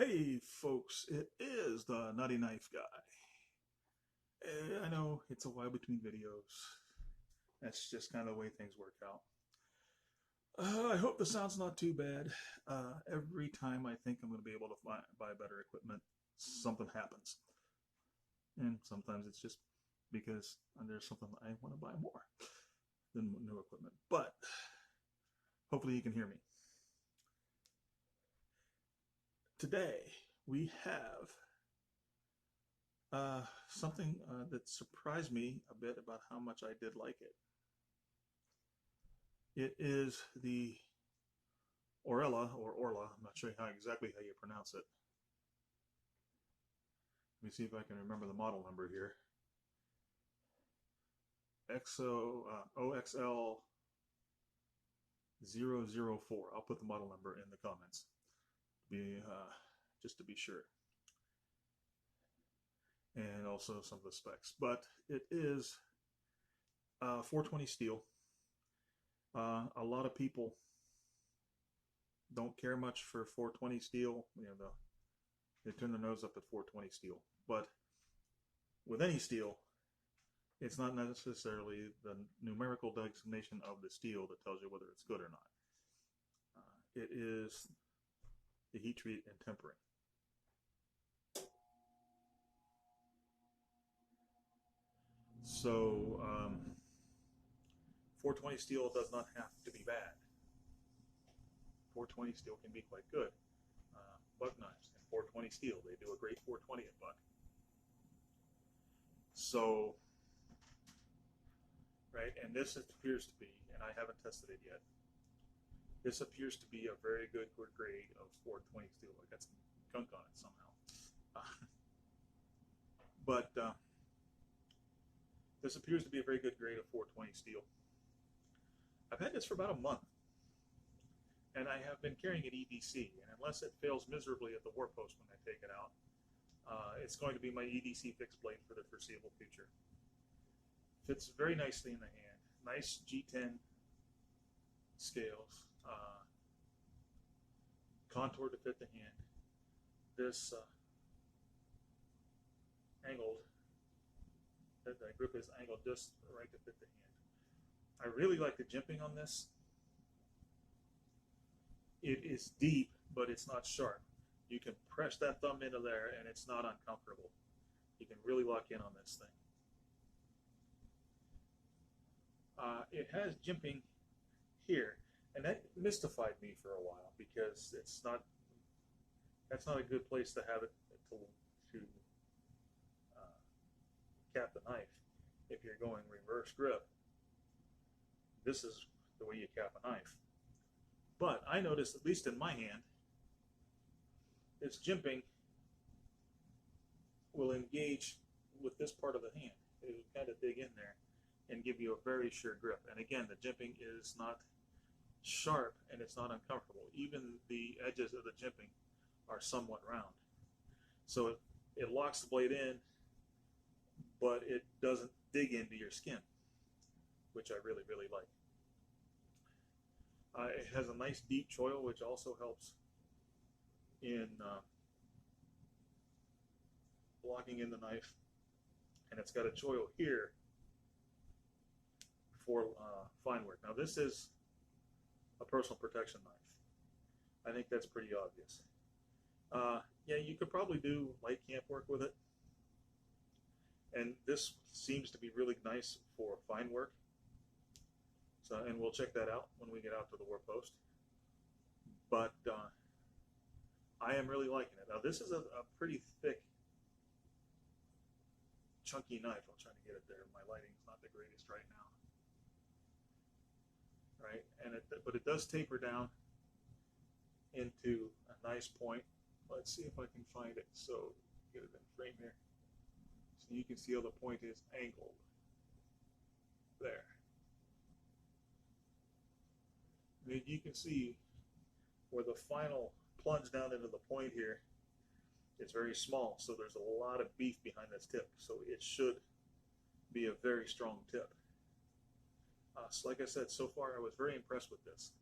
Hey folks, it is the Nutty Knife Guy. I know it's a while between videos. That's just kind of the way things work out. I hope the sound's not too bad. Every time I think I'm going to be able to buy better equipment, something happens. And sometimes it's just because there's something I want to buy more than new equipment. But hopefully you can hear me. Today we have something that surprised me a bit about how much I did like it. It is the Orela, or Orla, I'm not sure exactly how you pronounce it. Let me see if I can remember the model number here. OXL-004. I'll put the model number in the comments, just to be sure. And also some of the specs. But it is 420 steel. A lot of people don't care much for 420 steel. They turn their nose up at 420 steel. But with any steel, it's not necessarily the numerical designation of the steel that tells you whether it's good or not. It is the heat treat and tempering. So 420 steel does not have to be bad. 420 steel can be quite good. Buck knives and 420 steel, they do a great 420 at buck. So, right, and this appears to be, and I haven't tested it yet, this appears to be a very good grade of 420 steel. I got some gunk on it somehow. But this appears to be a very good grade of 420 steel. I've had this for about a month, and I have been carrying an EDC, and unless it fails miserably at the warpost when I take it out, it's going to be my EDC fixed blade for the foreseeable future. Fits very nicely in the hand. Nice G10 scales, contour to fit the hand. This the grip is angled just right to fit the hand. I really like the jimping on this. It is deep, but it's not sharp. You can press that thumb into there and it's not uncomfortable. You can really lock in on this thing. It has jimping here, and that mystified me for a while because that's not a good place to have it to cap the knife. If you're going reverse grip, this is the way you cap a knife. But I noticed, at least in my hand, this jimping will engage with this part of the hand. It will kind of dig in there and give you a very sure grip. And again, the jimping is not sharp and it's not uncomfortable. Even the edges of the jimping are somewhat round. So it locks the blade in, but it doesn't dig into your skin, which I really, really like. It has a nice deep choil, which also helps in locking in the knife. And it's got a choil here for fine work. Now this is a personal protection knife. I think that's pretty obvious. Yeah, you could probably do light camp work with it. And this seems to be really nice for fine work. So, and we'll check that out when we get out to the warpost. But I am really liking it. Now this is a pretty thick, chunky knife. I'll try to get it there. My lighting's not the greatest right now. Right, and but it does taper down into a nice point. Let's see if I can find it. So get it in frame here. So you can see how the point is angled. There. And you can see where the final plunge down into the point here is very small. So there's a lot of beef behind this tip. So it should be a very strong tip. So like I said, so far I was very impressed with this.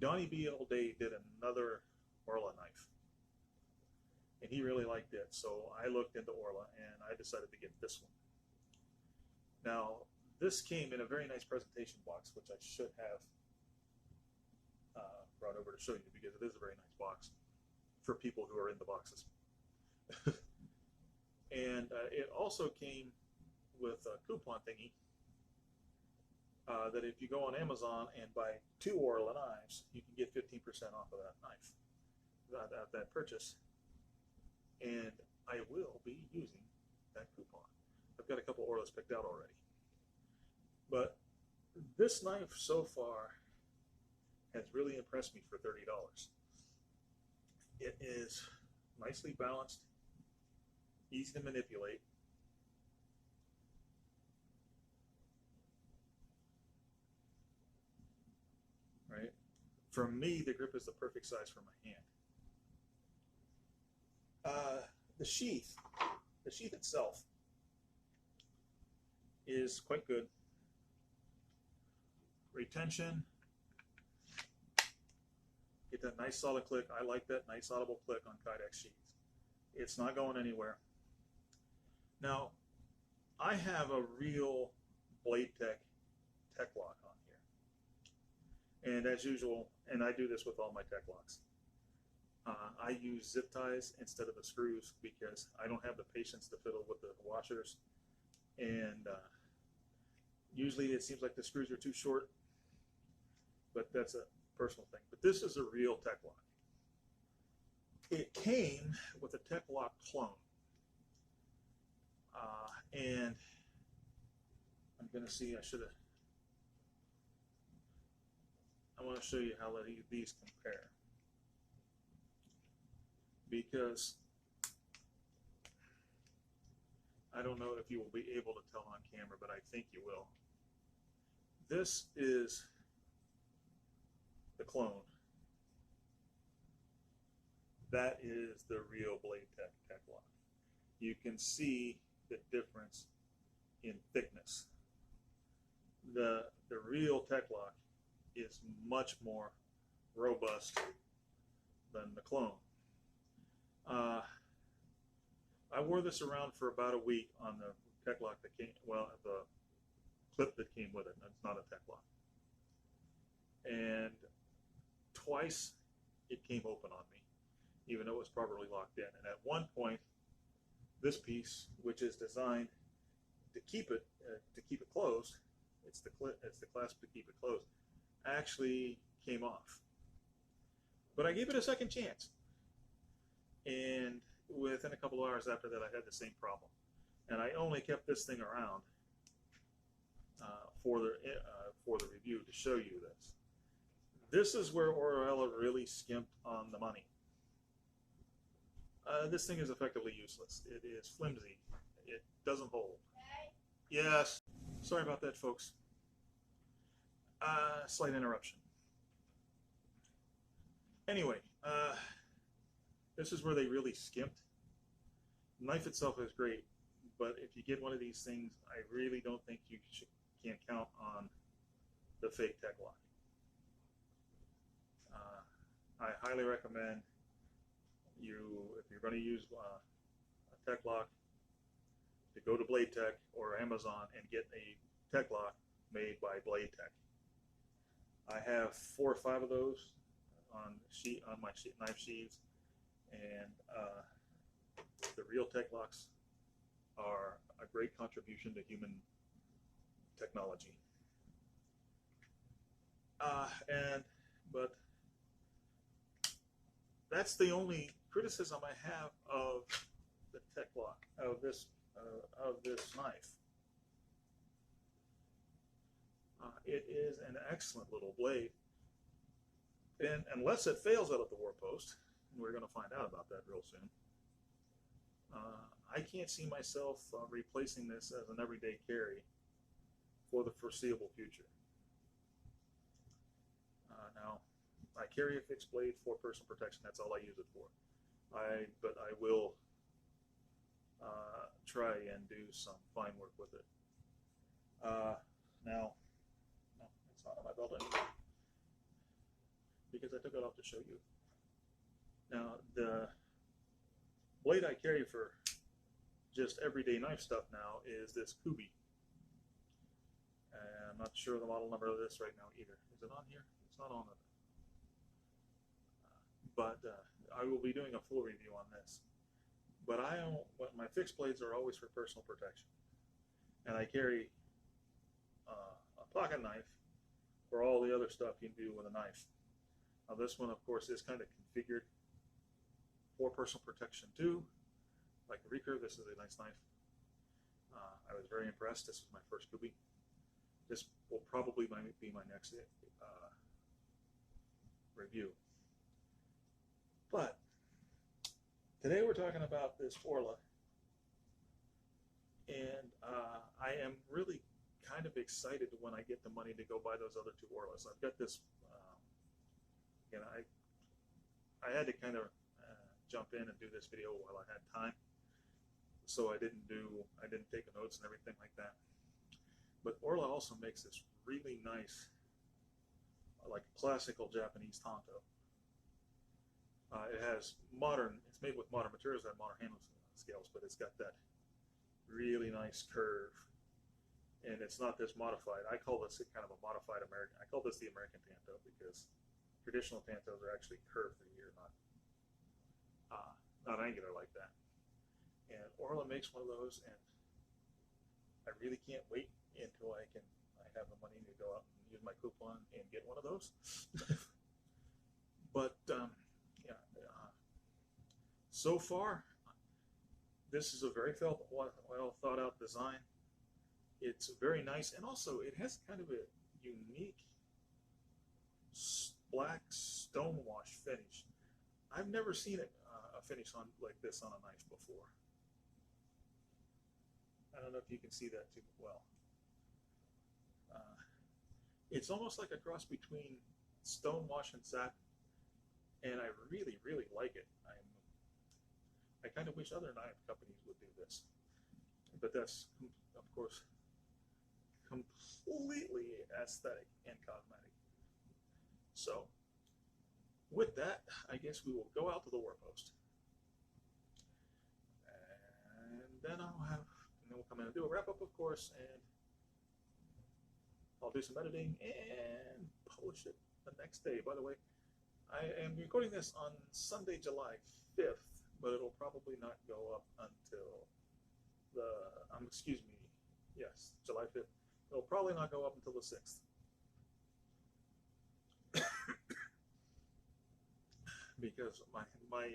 Donnie B all day did another Oerla knife. and he really liked it. So I looked into Oerla, and I decided to get this one. Now, this came in a very nice presentation box, which I should have brought over to show you, because it is a very nice box for people who are in the boxes. And it also came with a coupon thingy that if you go on Amazon and buy 2 Orela knives, you can get 15% off of that knife, that purchase. And I will be using that coupon. I've got a couple Orelas picked out already. But this knife so far has really impressed me for $30. It is nicely balanced, easy to manipulate. Right? For me, the grip is the perfect size for my hand. The sheath itself is quite good. Retention, get that nice solid click. I like that nice audible click on Kydex sheaths. It's not going anywhere. Now, I have a real Blade Tech lock on here. And as usual, and I do this with all my Tech locks, I use zip ties instead of the screws because I don't have the patience to fiddle with the washers. And usually it seems like the screws are too short, but that's a personal thing. But this is a real Tech lock. It came with a Tech lock clone. And I'm going to see, I want to show you how these compare. Because I don't know if you will be able to tell on camera, but I think you will. This is the clone. That is the real Blade Tech lock. You can see the difference in thickness. The real Tech lock is much more robust than the clone. I wore this around for about a week on the Tech lock that came, well, the clip that came with it. It's not a Tech lock. And twice it came open on me, even though it was properly locked in. And at one point, this piece, which is designed to keep it closed, it's the clasp to keep it closed, actually came off. But I gave it a second chance, and within a couple of hours after that, I had the same problem. And I only kept this thing around for the review to show you this. This is where Orela really skimped on the money. This thing is effectively useless. It is flimsy. It doesn't hold. Yes. Sorry about that, folks. Slight interruption. Anyway, this is where they really skimped. The knife itself is great, but if you get one of these things, I really don't think you can count on the fake Tech lock. I highly recommend if you're going to use a Tech lock, to go to Blade Tech or Amazon and get a Tech lock made by Blade Tech. I have 4 or 5 of those on my knife sheaths, and the real Tech locks are a great contribution to human technology. But that's the only criticism I have of the Tech lock, of this knife. It is an excellent little blade, and unless it fails out of the warpost, and we're going to find out about that real soon, I can't see myself replacing this as an everyday carry for the foreseeable future. Now, I carry a fixed blade for personal protection. That's all I use it for. But I will try and do some fine work with it. Now, no, it's not on my belt anymore because I took it off to show you. Now, blade I carry for just everyday knife stuff now is this Kubi. And I'm not sure the model number of this right now either. Is it on here? It's not on it. But I will be doing a full review on this. But my fixed blades are always for personal protection. And I carry a pocket knife for all the other stuff you can do with a knife. Now this one, of course, is kind of configured for personal protection too. Like a recurve, this is a nice knife. I was very impressed. This was my first Kubi. This will probably be my next review. But today we're talking about this Oerla, and I am really kind of excited when I get the money to go buy those other two Oerlas. I've got this, again, I had to kind of jump in and do this video while I had time, so I didn't take notes and everything like that. But Oerla also makes this really nice, like classical Japanese Tanto. It has it's made with modern materials and modern handle scales, but it's got that really nice curve. And it's not this modified. I call this kind of a modified American. I call this the American Tanto because traditional Tantos are actually curved through here, not angular like that. And Oerla makes one of those, and I really can't wait until I have the money to go out and use my coupon and get one of those. But yeah, so far, this is a very well thought out design. It's very nice, and also it has kind of a unique black stonewash finish. I've never seen a finish like this on a knife before. I don't know if you can see that too well. It's almost like a cross between stonewash and satin, and I really, really like it. I kind of wish other knife companies would do this, but that's, of course, completely aesthetic and cosmetic. So, with that, I guess we will go out to the warpost, and then we'll come in and do a wrap up, of course, and I'll do some editing and publish it the next day. By the way, I am recording this on Sunday, July 5th, but it'll probably not go up until July 5th. It'll probably not go up until the 6th. Because my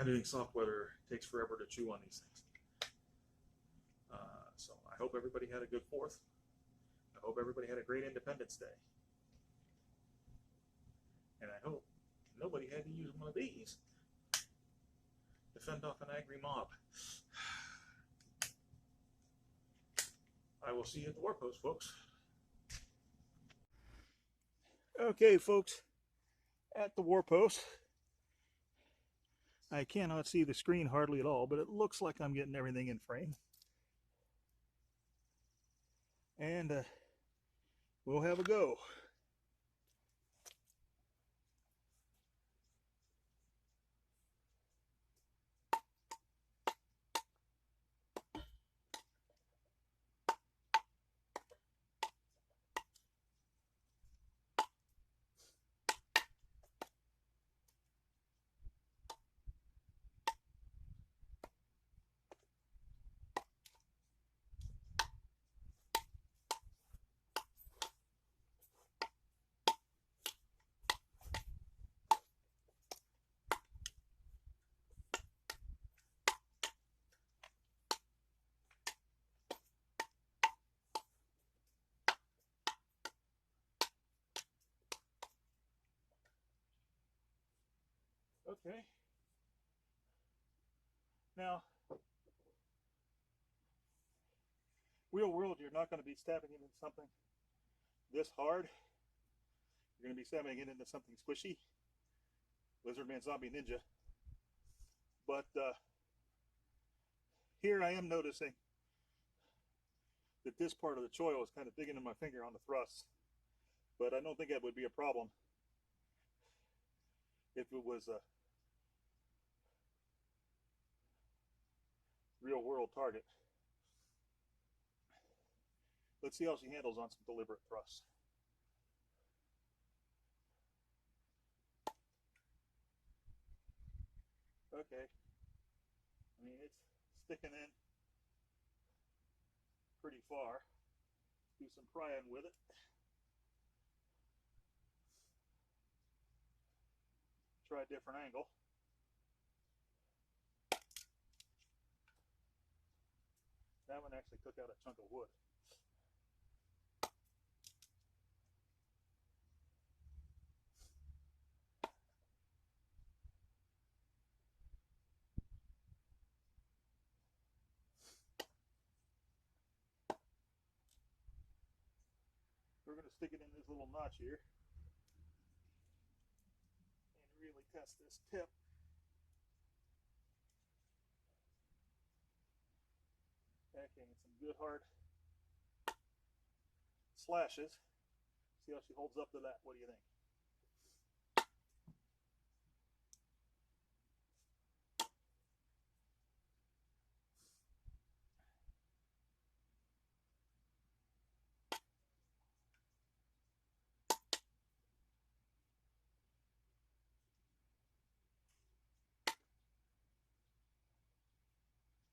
editing software takes forever to chew on these things. So I hope everybody had a good 4th. I hope everybody had a great Independence Day. And I hope nobody had to use one of these to fend off an angry mob. I will see you at the warpost, folks. Okay, folks, at the warpost. I cannot see the screen hardly at all, but it looks like I'm getting everything in frame. And we'll have a go. Okay. Now, real world, you're not going to be stabbing it into something this hard. You're going to be stabbing it into something squishy. Lizardman Zombie Ninja. But here I am noticing that this part of the choil is kind of digging in my finger on the thrust. But I don't think that would be a problem if it was real world target. Let's see how she handles on some deliberate thrusts. Okay. I mean, it's sticking in pretty far. Do some prying with it. Try a different angle. That one actually took out a chunk of wood. We're going to stick it in this little notch here and really test this tip. Okay, and some good hard slashes. See how she holds up to that. What do you think?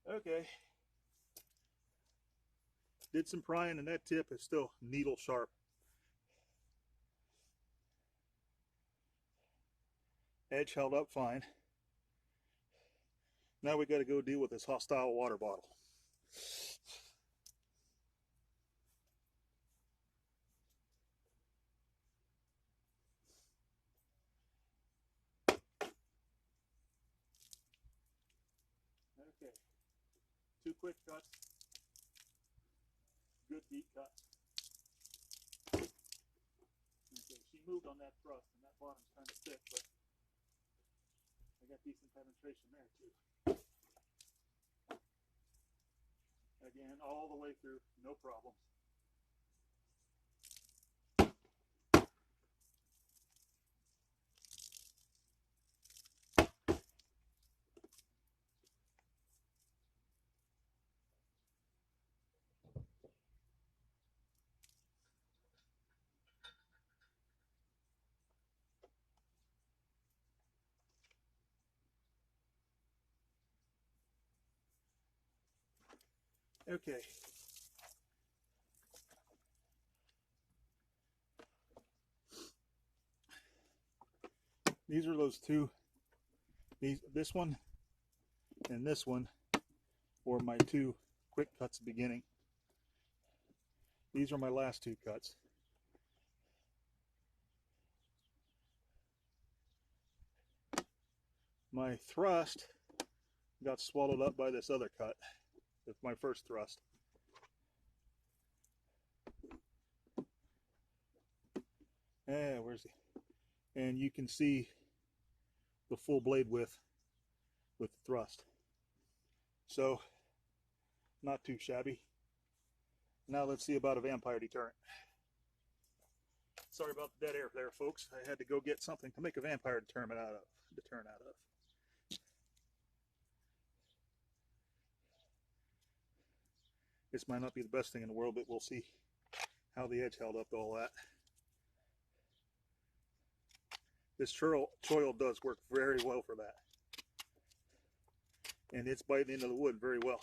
Okay. Did some prying and that tip is still needle sharp. Edge held up fine. Now we got to go deal with this hostile water bottle. Okay, 2 quick cuts, good deep cut. Okay, she moved on that thrust and that bottom's kind of thick, but I got decent penetration there too. Again, all the way through, no problems. Okay. These are those two. This one and this one were my 2 quick cuts beginning. These are my last 2 cuts. My thrust got swallowed up by this other cut. It's my first thrust. Where's the? And you can see the full blade width with the thrust. So, not too shabby. Now let's see about a vampire deterrent. Sorry about the dead air there, folks. I had to go get something to make a vampire deterrent out of. This might not be the best thing in the world, but we'll see how the edge held up to all that. This choil does work very well for that. And it's biting into the wood very well.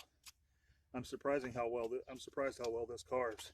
I'm surprised how well this carves.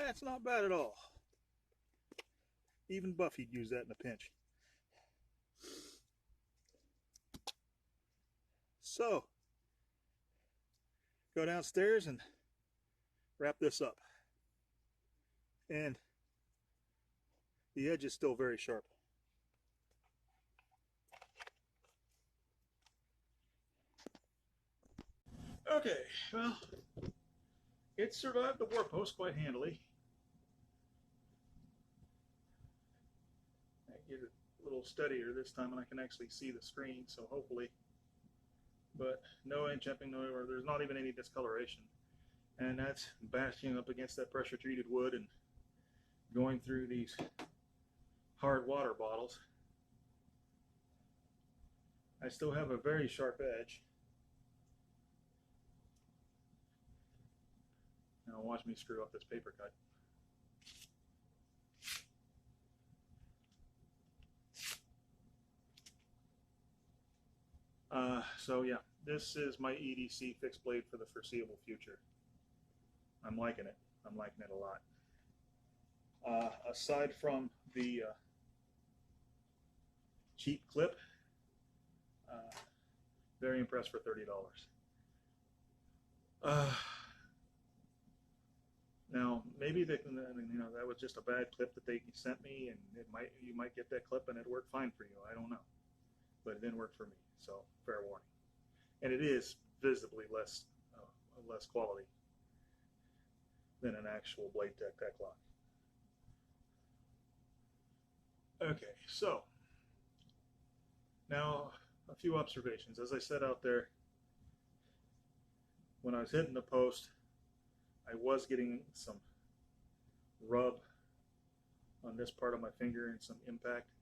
That's not bad at all. Even Buffy'd use that in a pinch. So, go downstairs and wrap this up. And the edge is still very sharp. Okay, well, it survived the warpost quite handily. I get it a little steadier this time and I can actually see the screen, so hopefully. But no inch-chipping, there's not even any discoloration. And that's bashing up against that pressure-treated wood and going through these hard water bottles. I still have a very sharp edge. Now watch me screw up this paper cut. So yeah, this is my EDC fixed blade for the foreseeable future. I'm liking it. I'm liking it a lot. Aside from the cheap clip, very impressed for $30. Now maybe that was just a bad clip that they sent me, and you might get that clip and it worked fine for you. I don't know, but it didn't work for me. So fair warning. And it is visibly less quality than an actual Blade Tech lock. Okay, so now a few observations. As I said out there, when I was hitting the post, I was getting some rub on this part of my finger and some impact.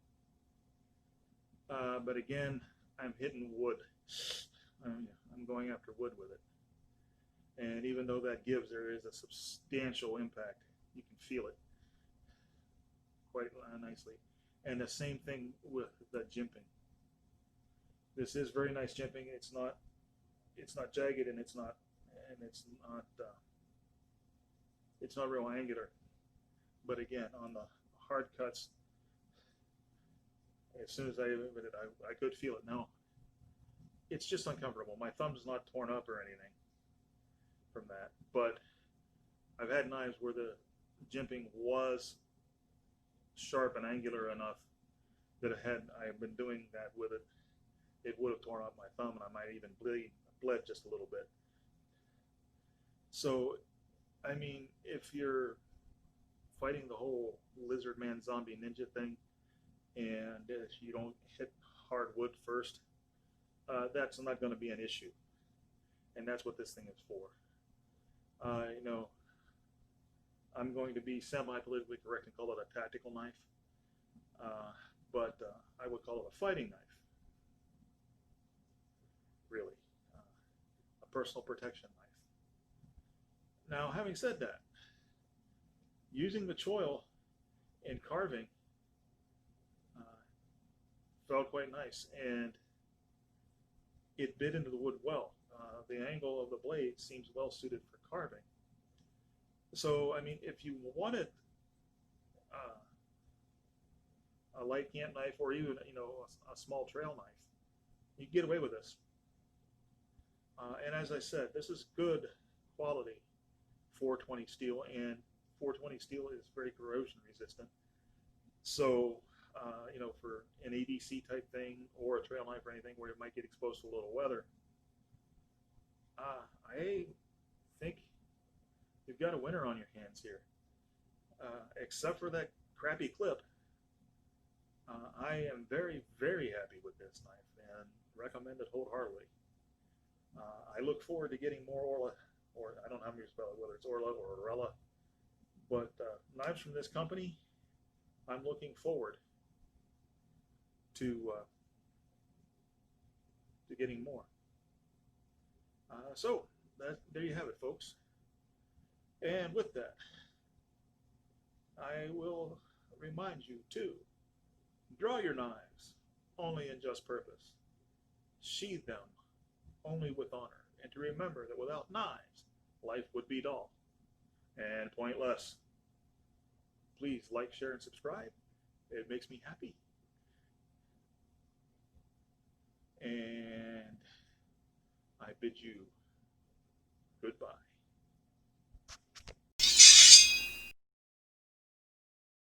But again, I'm hitting wood. I'm going after wood with it. And even though that gives, there is a substantial impact. You can feel it quite nicely. And the same thing with the jimping. This is very nice jimping. It's not jagged, and it's not real angular. But again, on the hard cuts, as soon as I hit it, I could feel it. Now, it's just uncomfortable. My thumb's not torn up or anything from that, but I've had knives where the jimping was sharp and angular enough that I have been doing that with it, it would have torn up my thumb, and I might even bled just a little bit. So, I mean, if you're fighting the whole lizard man zombie ninja thing, and if you don't hit hard wood first, that's not going to be an issue. And that's what this thing is for. I'm going to be semi-politically correct and call it a tactical knife, but I would call it a fighting knife, really, a personal protection knife. Now, having said that, using the choil in carving felt quite nice, and it bit into the wood well. The angle of the blade seems well suited for carving. So, I mean, if you wanted a light camp knife, or even a small trail knife, you can get away with this. And as I said, this is good quality 420 steel, and 420 steel is very corrosion resistant. So, for an EDC type thing or a trail knife or anything where it might get exposed to a little weather, I think you've got a winner on your hands here. Except for that crappy clip, I am very, very happy with this knife and recommend it wholeheartedly. I look forward to getting more Orela, or I don't know how you spell it, whether it's Orla or Orela, but knives from this company, I'm looking forward to getting more. So there you have it, folks. And with that, I will remind you to draw your knives only in just purpose, sheathe them only with honor, and to remember that without knives, life would be dull and pointless. Please like, share, and subscribe. It makes me happy. And I bid you goodbye.